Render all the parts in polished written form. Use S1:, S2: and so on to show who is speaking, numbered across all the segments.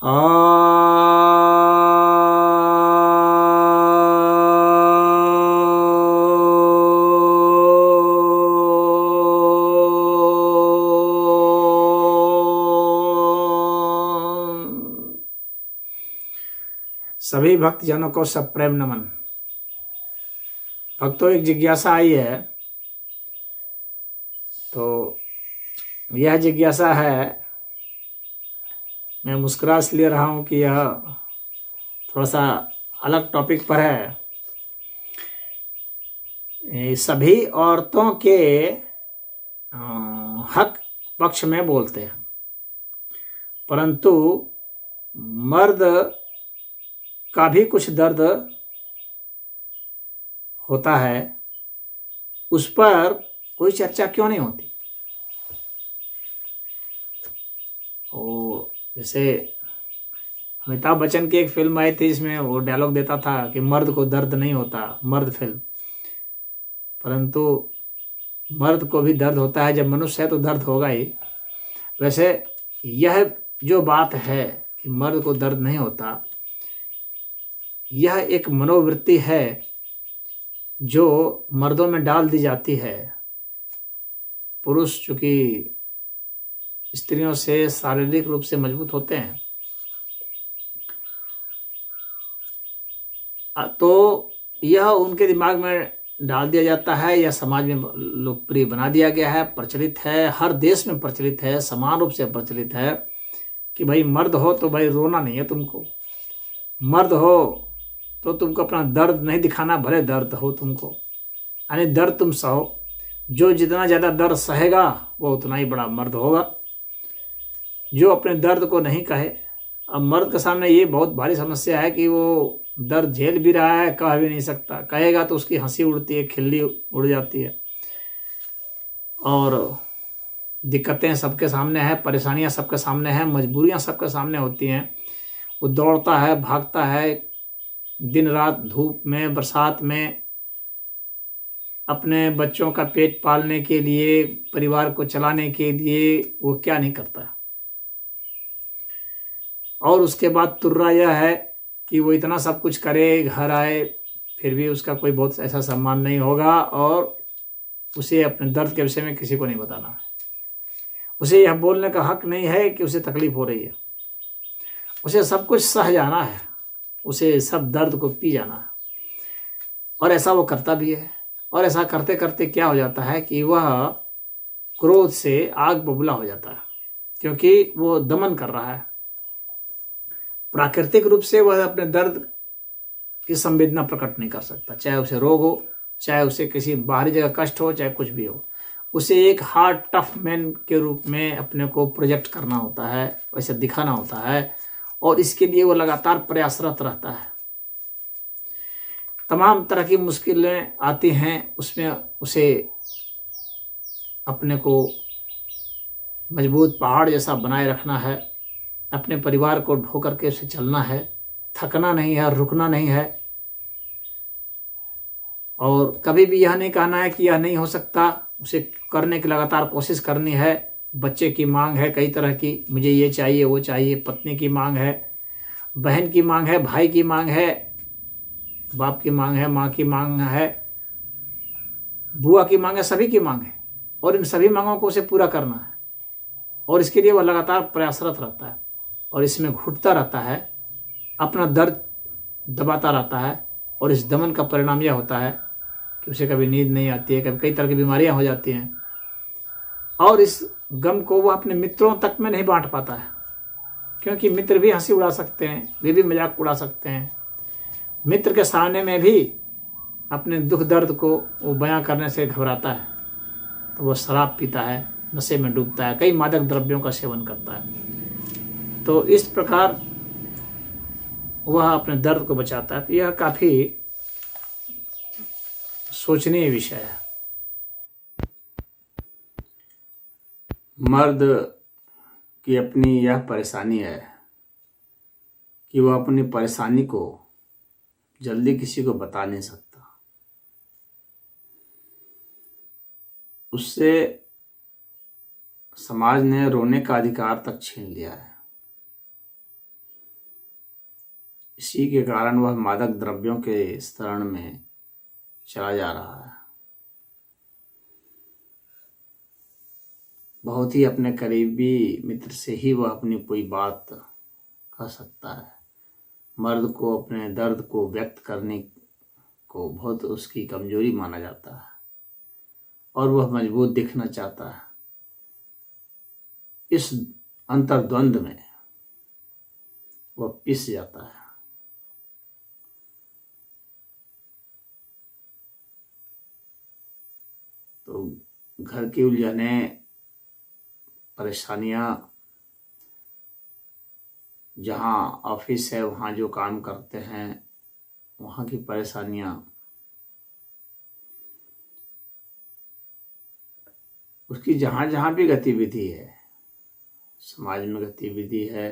S1: सभी भक्तजनों को सप्रेम नमन। भक्तों, एक जिज्ञासा आई है, तो यह जिज्ञासा है, मैं मुस्कुरा इसलिए रहा हूँ कि यह थोड़ा सा अलग टॉपिक पर है। सभी औरतों के हक पक्ष में बोलते हैं, परंतु मर्द का भी कुछ दर्द होता है, उस पर कोई चर्चा क्यों नहीं होती? जैसे अमिताभ बच्चन की एक फिल्म आई थी, जिसमें वो डायलॉग देता था कि मर्द को दर्द नहीं होता, मर्द फिल्म। परंतु मर्द को भी दर्द होता है, जब मनुष्य है तो दर्द होगा ही। वैसे यह जो बात है कि मर्द को दर्द नहीं होता, यह एक मनोवृत्ति है जो मर्दों में डाल दी जाती है। पुरुष चूंकि स्त्रियों से शारीरिक रूप से मजबूत होते हैं, तो यह उनके दिमाग में डाल दिया जाता है, या समाज में लोकप्रिय बना दिया गया है, प्रचलित है, हर देश में प्रचलित है, समान रूप से प्रचलित है कि भाई मर्द हो तो भाई रोना नहीं है तुमको, मर्द हो तो तुमको अपना दर्द नहीं दिखाना, भले दर्द हो तुमको, यानी दर्द तुम सहो। जो जितना ज़्यादा दर्द सहेगा वो उतना ही बड़ा मर्द होगा। जो अपने दर्द को नहीं कहे, अब मर्द के सामने ये बहुत भारी समस्या है कि वो दर्द झेल भी रहा है, कह भी नहीं सकता। कहेगा तो उसकी हंसी उड़ती है, खिल्ली उड़ जाती है, और दिक्कतें सबके सामने हैं, परेशानियां सबके सामने हैं, मजबूरियां सबके सामने होती हैं। वो दौड़ता है, भागता है, दिन रात धूप में बरसात में, अपने बच्चों का पेट पालने के लिए, परिवार को चलाने के लिए वो क्या नहीं करता। और उसके बाद तुर्रा यह है कि वो इतना सब कुछ करे, घर आए, फिर भी उसका कोई बहुत ऐसा सम्मान नहीं होगा, और उसे अपने दर्द के विषय में किसी को नहीं बताना। उसे यह बोलने का हक नहीं है कि उसे तकलीफ हो रही है। उसे सब कुछ सह जाना है, उसे सब दर्द को पी जाना है, और ऐसा वो करता भी है। और ऐसा करते करते क्या हो जाता है कि वह क्रोध से आग बबूला हो जाता है, क्योंकि वो दमन कर रहा है। प्राकृतिक रूप से वह अपने दर्द की संवेदना प्रकट नहीं कर सकता, चाहे उसे रोग हो, चाहे उसे किसी बाहरी जगह कष्ट हो, चाहे कुछ भी हो। उसे एक हार्ड टफ मैन के रूप में अपने को प्रोजेक्ट करना होता है, वैसे दिखाना होता है, और इसके लिए वो लगातार प्रयासरत रहता है। तमाम तरह की मुश्किलें आती हैं, उसमें उसे अपने को मजबूत पहाड़ जैसा बनाए रखना है, अपने परिवार को ढो करके उसे चलना है, थकना नहीं है, रुकना नहीं है, और कभी भी यह नहीं कहना है कि यह नहीं हो सकता। उसे करने की लगातार कोशिश करनी है। बच्चे की मांग है कई तरह की, मुझे ये चाहिए वो चाहिए, पत्नी की मांग है, बहन की मांग है, भाई की मांग है, बाप की मांग है, माँ की मांग है, बुआ की मांग है, सभी की मांग है, और इन सभी मांगों को उसे पूरा करना है। और इसके लिए वह लगातार प्रयासरत रहता है, और इसमें घुटता रहता है, अपना दर्द दबाता रहता है, और इस दमन का परिणाम यह होता है कि उसे कभी नींद नहीं आती है, कभी कई तरह की बीमारियां हो जाती हैं, और इस गम को वह अपने मित्रों तक में नहीं बांट पाता है, क्योंकि मित्र भी हंसी उड़ा सकते हैं, वे भी मजाक उड़ा सकते हैं। मित्र के सामने में भी अपने दुख दर्द को वो बयां करने से घबराता है, तो वो शराब पीता है, नशे में डूबता है, कई मादक द्रव्यों का सेवन करता है। तो इस प्रकार वह अपने दर्द को बचाता है। तो यह काफ़ी सोचनीय विषय है। मर्द की अपनी यह परेशानी है कि वह अपनी परेशानी को जल्दी किसी को बता नहीं सकता। उससे समाज ने रोने का अधिकार तक छीन लिया है। इसी के कारण वह मादक द्रव्यों के शरण में चला जा रहा है। बहुत ही अपने करीबी मित्र से ही वह अपनी कोई बात कह सकता है। मर्द को अपने दर्द को व्यक्त करने को बहुत उसकी कमजोरी माना जाता है और वह मजबूत दिखना चाहता है। इस अंतर्द्वंद में वह पिस जाता है। तो घर की उलझनें, परेशानियां, जहाँ ऑफिस है वहाँ जो काम करते हैं वहाँ की परेशानियां, उसकी जहाँ जहाँ भी गतिविधि है, समाज में गतिविधि है,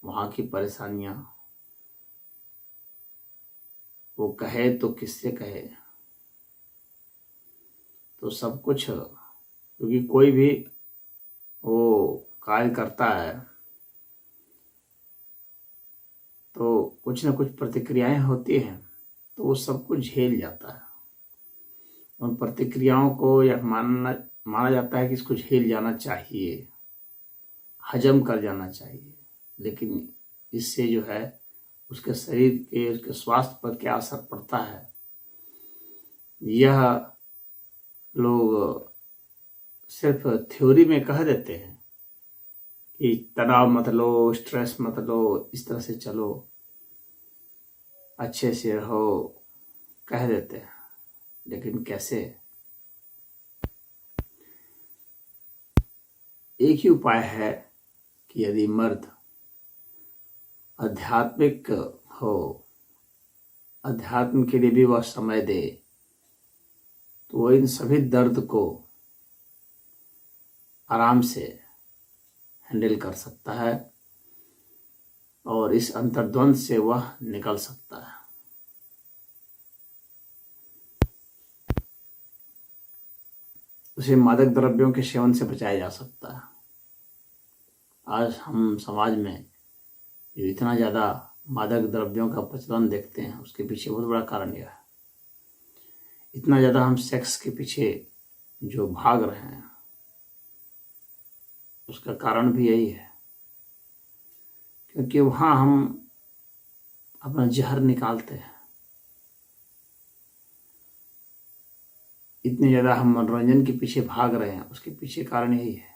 S1: वहाँ की परेशानियां, वो कहे तो किससे कहे। तो सब कुछ, क्योंकि कोई भी वो कार्य करता है तो कुछ न कुछ प्रतिक्रियाएं होती हैं, तो वो सब कुछ झेल जाता है। उन प्रतिक्रियाओं को यह माना जाता है कि इसको झेल जाना चाहिए, हजम कर जाना चाहिए। लेकिन इससे जो है उसके शरीर के, उसके स्वास्थ्य पर क्या असर पड़ता है, यह लोग सिर्फ थ्योरी में कह देते हैं कि तनाव मत लो, स्ट्रेस मत लो, इस तरह से चलो, अच्छे से रहो, कह देते हैं। लेकिन कैसे? एक ही उपाय है कि यदि मर्द आध्यात्मिक हो, अध्यात्म के लिए भी वह समय दे, तो वह इन सभी दर्द को आराम से हैंडल कर सकता है और इस अंतर्द्वंद से वह निकल सकता है। उसे मादक द्रव्यों के सेवन से बचाया जा सकता है। आज हम समाज में जो इतना ज़्यादा मादक द्रव्यों का प्रचलन देखते हैं, उसके पीछे बहुत बड़ा कारण यह है। इतना ज़्यादा हम सेक्स के पीछे जो भाग रहे हैं, उसका कारण भी यही है, क्योंकि वहाँ हम अपना जहर निकालते हैं। इतने ज़्यादा हम मनोरंजन के पीछे भाग रहे हैं, उसके पीछे कारण यही है।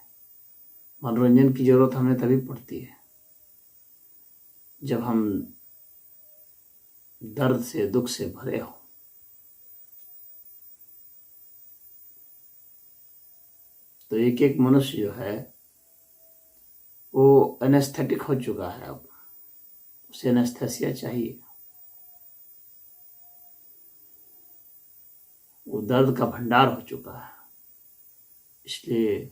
S1: मनोरंजन की जरूरत हमें तभी पड़ती है जब हम दर्द से, दुख से भरे हो। तो एक एक मनुष्य जो है वो एनेस्थेटिक हो चुका है। अब उसे एनेस्थेसिया चाहिए। वो दर्द का भंडार हो चुका है, इसलिए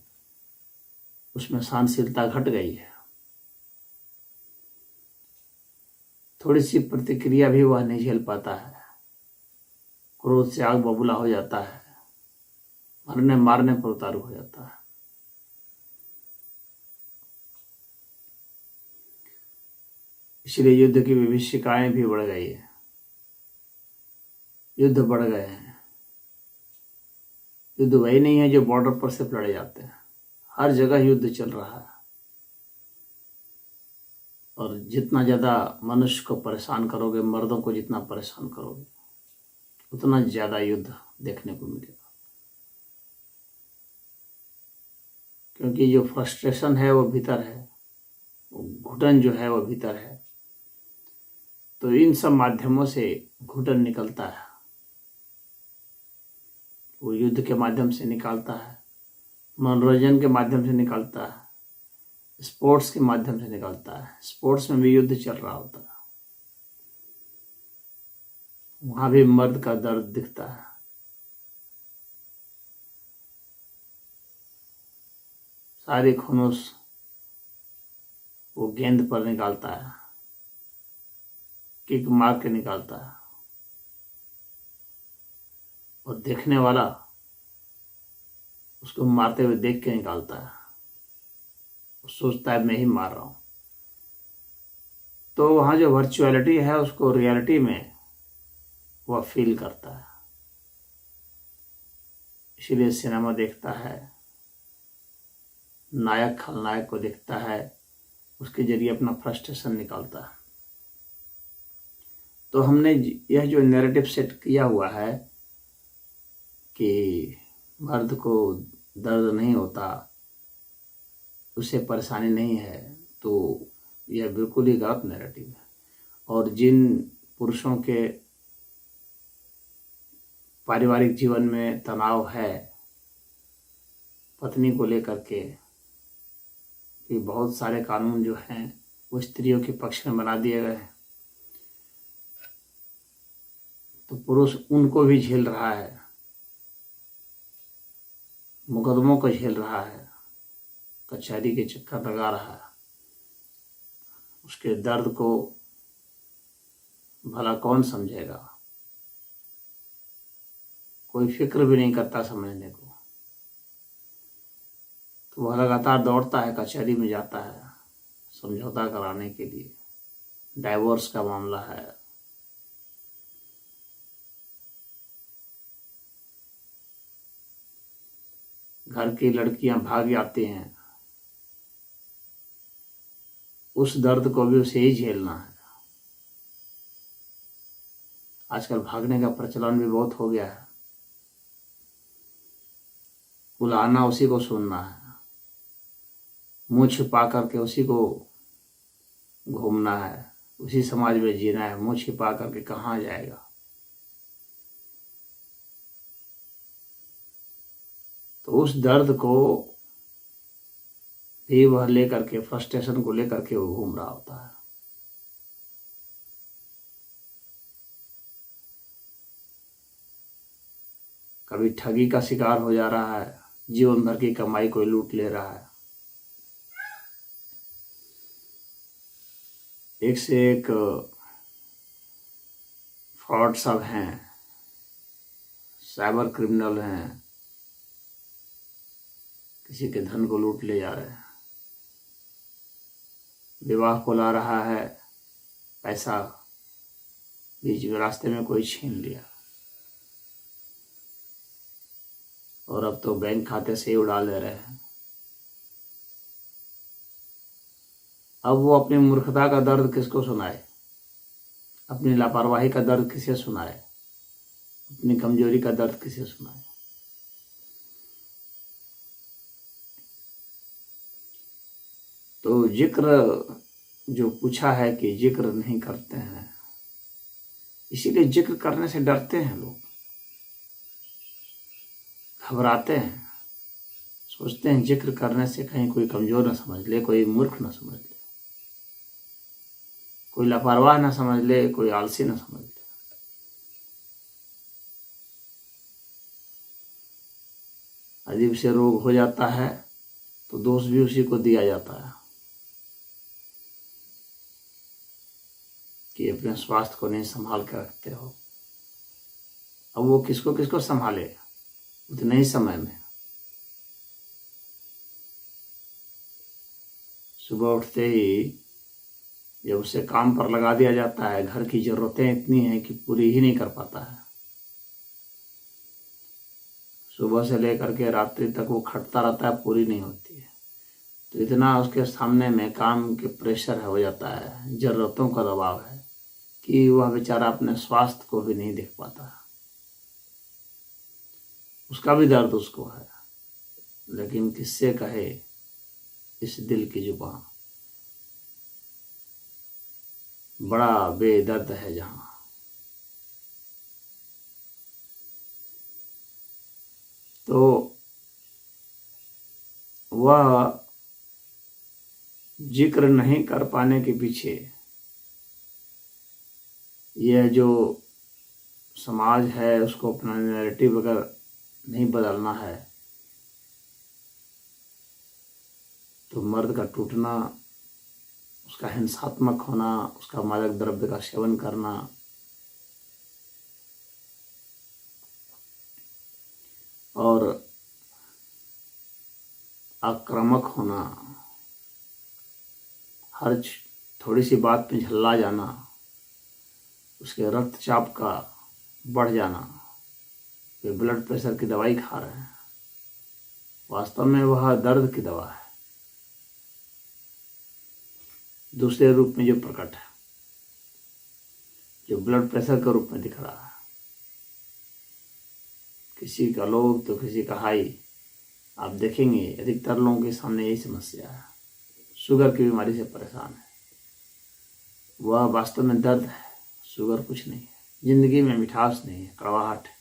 S1: उसमें सहनशीलता घट गई है। थोड़ी सी प्रतिक्रिया भी वह नहीं झेल पाता है, क्रोध से आग बबूला हो जाता है, मरने मारने पर उतारू हो जाता है। इसलिए युद्ध की विभीषिकाएं भी बढ़ गई है, युद्ध बढ़ गए हैं। युद्ध वही नहीं है जो बॉर्डर पर सिर्फ लड़े जाते हैं, हर जगह युद्ध चल रहा है। और जितना ज़्यादा मनुष्य को परेशान करोगे, मर्दों को जितना परेशान करोगे, उतना ज़्यादा युद्ध देखने को मिलेगा। क्योंकि जो फ्रस्ट्रेशन है वो भीतर है, वो घुटन जो है वो भीतर है। तो इन सब माध्यमों से घुटन निकलता है, वो युद्ध के माध्यम से निकालता है, मनोरंजन के माध्यम से निकालता है, स्पोर्ट्स के माध्यम से निकालता है। स्पोर्ट्स में भी युद्ध चल रहा होता है, वहां भी मर्द का दर्द दिखता है। सारी खुनूस वो गेंद पर निकालता है, किक मार के निकालता है, और देखने वाला उसको मारते हुए देख के निकालता है। वो सोचता है मैं ही मार रहा हूं। तो वहाँ जो वर्चुअलिटी है उसको रियलिटी में वह फील करता है। इसीलिए सिनेमा देखता है, नायक खलनायक को देखता है, उसके जरिए अपना फ्रस्ट्रेशन निकालता है। तो हमने यह जो नैरेटिव सेट किया हुआ है कि मर्द को दर्द नहीं होता, उसे परेशानी नहीं है, तो यह बिल्कुल ही गलत नैरेटिव है। और जिन पुरुषों के पारिवारिक जीवन में तनाव है पत्नी को लेकर के, कि बहुत सारे कानून जो हैं वो स्त्रियों के पक्ष में बना दिए गए हैं, तो पुरुष उनको भी झेल रहा है, मुकदमों को झेल रहा है, कचहरी के चक्कर लगा रहा है। उसके दर्द को भला कौन समझेगा? कोई फिक्र भी नहीं करता समझने को। तो वह लगातार दौड़ता है, कचहरी में जाता है समझौता कराने के लिए। डाइवोर्स का मामला है, घर की लड़कियां भाग जाती हैं, उस दर्द को भी उसे ही झेलना है। आजकल भागने का प्रचलन भी बहुत हो गया है, बुलाना उसी को सुनना है, मुंह छिपा करके उसी को घूमना है, उसी समाज में जीना है। मुंह छिपा करके कहाँ जाएगा? तो उस दर्द को भी वह लेकर के, फ्रस्ट्रेशन को लेकर के वो घूम रहा होता है। कभी ठगी का शिकार हो जा रहा है, जीवन भर की कमाई कोई लूट ले रहा है। एक से एक फ्रॉड सब हैं, साइबर क्रिमिनल हैं, किसी के धन को लूट ले जा रहे हैं। विवाह को ला रहा है पैसा, बीच में रास्ते में कोई छीन लिया, और अब तो बैंक खाते से ही उड़ा ले रहे हैं। अब वो अपनी मूर्खता का दर्द किसको सुनाए? अपनी लापरवाही का दर्द किसे सुनाए? अपनी कमजोरी का दर्द किसे सुनाए? तो जिक्र जो पूछा है कि जिक्र नहीं करते हैं, इसीलिए जिक्र करने से डरते हैं लोग, घबराते हैं, सोचते हैं जिक्र करने से कहीं कोई कमजोर न समझ ले, कोई मूर्ख न समझ ले, कोई लापरवाह न समझ ले, कोई आलसी न समझ ले। अजीब से रोग हो जाता है तो दोष भी उसी को दिया जाता है कि अपने स्वास्थ्य को नहीं संभाल कर रखते हो। अब वो किसको किसको संभाले उतने ही समय में? सुबह उठते ही जब उसे काम पर लगा दिया जाता है, घर की जरूरतें इतनी हैं कि पूरी ही नहीं कर पाता है। सुबह से लेकर के रात्रि तक वो खटता रहता है, पूरी नहीं होती है। तो इतना उसके सामने में काम के प्रेशर हो जाता है, जरूरतों का दबाव है, कि वह बेचारा अपने स्वास्थ्य को भी नहीं देख पाता। उसका भी दर्द उसको है, लेकिन किससे कहे इस दिल की जुबान? बड़ा बेदर्द है जहां। तो वह जिक्र नहीं कर पाने के पीछे यह जो समाज है उसको अपना नैरेटिव अगर नहीं बदलना है तो मर्द का टूटना, उसका हिंसात्मक होना, उसका मादक द्रव्य का सेवन करना, और आक्रामक होना, हर थोड़ी सी बात में झल्ला जाना, उसके रक्तचाप का बढ़ जाना, वे ब्लड प्रेशर की दवाई खा रहे हैं, वास्तव में वह दर्द की दवा है, दूसरे रूप में जो प्रकट है, जो ब्लड प्रेशर के रूप में दिख रहा है। किसी का लो तो किसी का हाई। आप देखेंगे अधिकतर लोगों के सामने यही समस्या है, शुगर की बीमारी से परेशान है। वह वास्तव में दर्द है, शुगर कुछ नहीं है। जिंदगी में मिठास नहीं है, कड़वाहट है।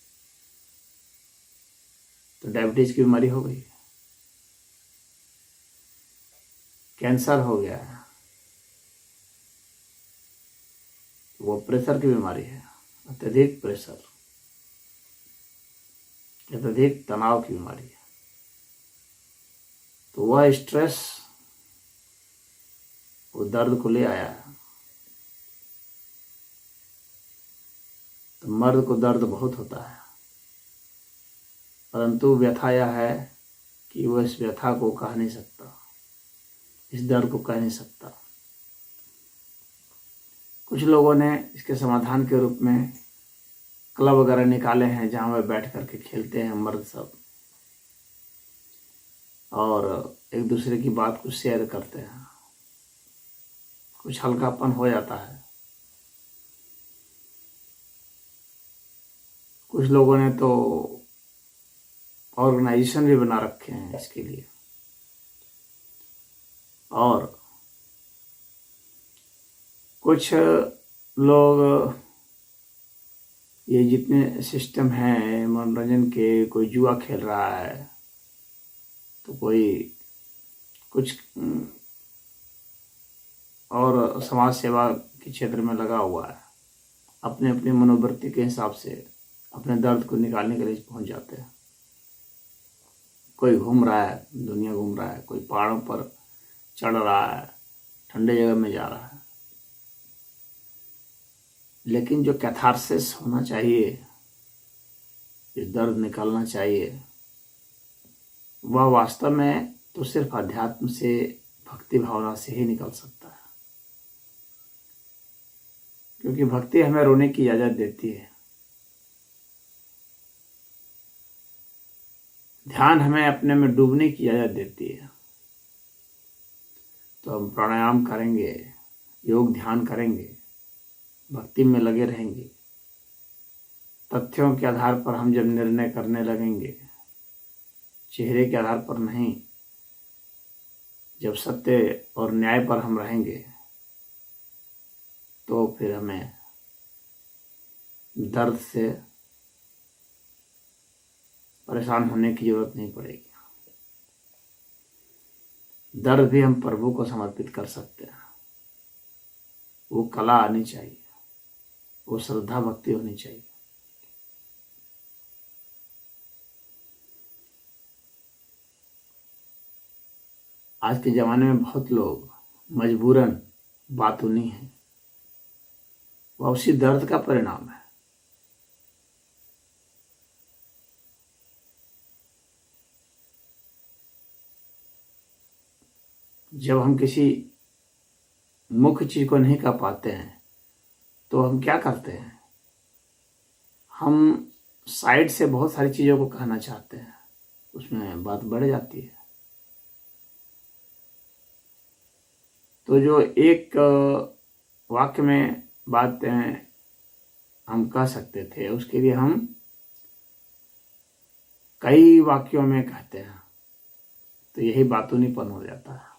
S1: तो डायबिटीज की बीमारी हो गई, कैंसर हो गया है, वो प्रेशर की बीमारी है, अत्यधिक प्रेशर, अत्यधिक तनाव की बीमारी है। तो वह स्ट्रेस वो दर्द को ले आया है। तो मर्द को दर्द बहुत होता है, परंतु व्यथा यह है कि वह इस व्यथा को कह नहीं सकता, इस दर्द को कह नहीं सकता। कुछ लोगों ने इसके समाधान के रूप में क्लब वगैरह निकाले हैं, जहाँ वे बैठ करके खेलते हैं मर्द सब, और एक दूसरे की बात को शेयर करते हैं, कुछ हल्कापन हो जाता है। कुछ लोगों ने तो ऑर्गेनाइजेशन भी बना रखे हैं इसके लिए। और कुछ लोग ये जितने सिस्टम हैं मनोरंजन के, कोई जुआ खेल रहा है, तो कोई कुछ और समाज सेवा के क्षेत्र में लगा हुआ है, अपने अपनी मनोवृत्ति के हिसाब से अपने दर्द को निकालने के लिए पहुंच जाते हैं। कोई घूम रहा है, दुनिया घूम रहा है, कोई पहाड़ों पर चढ़ रहा है, ठंडे जगह में जा रहा है। लेकिन जो कैथारसिस होना चाहिए, जो दर्द निकालना चाहिए, वह वास्तव में तो सिर्फ अध्यात्म से, भक्ति भावना से ही निकल सकता है। क्योंकि भक्ति हमें रोने की इजाजत देती है, ध्यान हमें अपने में डूबने की इजाजत देती है। तो हम प्राणायाम करेंगे, योग ध्यान करेंगे, भक्ति में लगे रहेंगे। तथ्यों के आधार पर हम जब निर्णय करने लगेंगे, चेहरे के आधार पर नहीं, जब सत्य और न्याय पर हम रहेंगे, तो फिर हमें दर्द से परेशान होने की जरूरत नहीं पड़ेगी। दर्द भी हम प्रभु को समर्पित कर सकते हैं। वो कला आनी चाहिए, वो श्रद्धा भक्ति होनी चाहिए। आज के ज़माने में बहुत लोग मजबूरन बातूनी हैं, वह उसी दर्द का परिणाम है। जब हम किसी मुख्य चीज को नहीं कर पाते हैं, तो हम क्या करते हैं, हम साइड से बहुत सारी चीज़ों को कहना चाहते हैं, उसमें बात बढ़ जाती है। तो जो एक वाक्य में बातें हम कह सकते थे, उसके लिए हम कई वाक्यों में कहते हैं, तो यही बातूनीपन हो जाता है।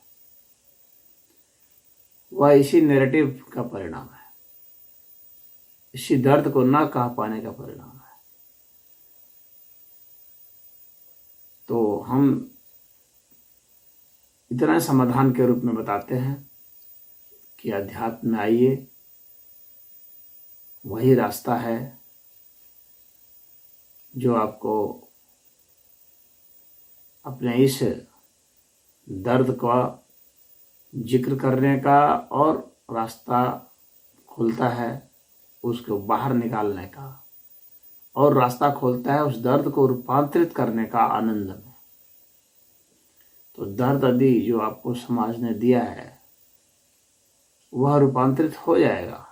S1: वह इसी नैरेटिव का परिणाम है, इसी दर्द को ना कह पाने का परिणाम है। तो हम इतना समाधान के रूप में बताते हैं कि अध्यात्म में आइए, वही रास्ता है जो आपको अपने इस दर्द का जिक्र करने का और रास्ता खोलता है, उसको बाहर निकालने का, और रास्ता खोलता है उस दर्द को रूपांतरित करने का आनंद में। तो दर्द आदि जो आपको समाज ने दिया है, वह रूपांतरित हो जाएगा,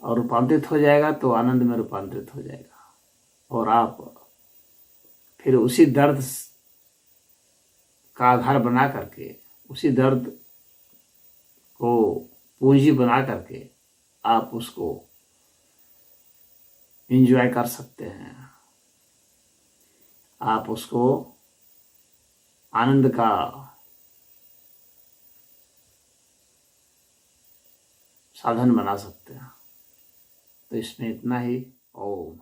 S1: और रूपांतरित हो जाएगा तो आनंद में रूपांतरित हो जाएगा, और आप फिर उसी दर्द का आधार बना करके, उसी दर्द को पूंजी बना करके आप उसको एंजॉय कर सकते हैं, आप उसको आनंद का साधन बना सकते हैं। तो इसमें इतना ही। ओम।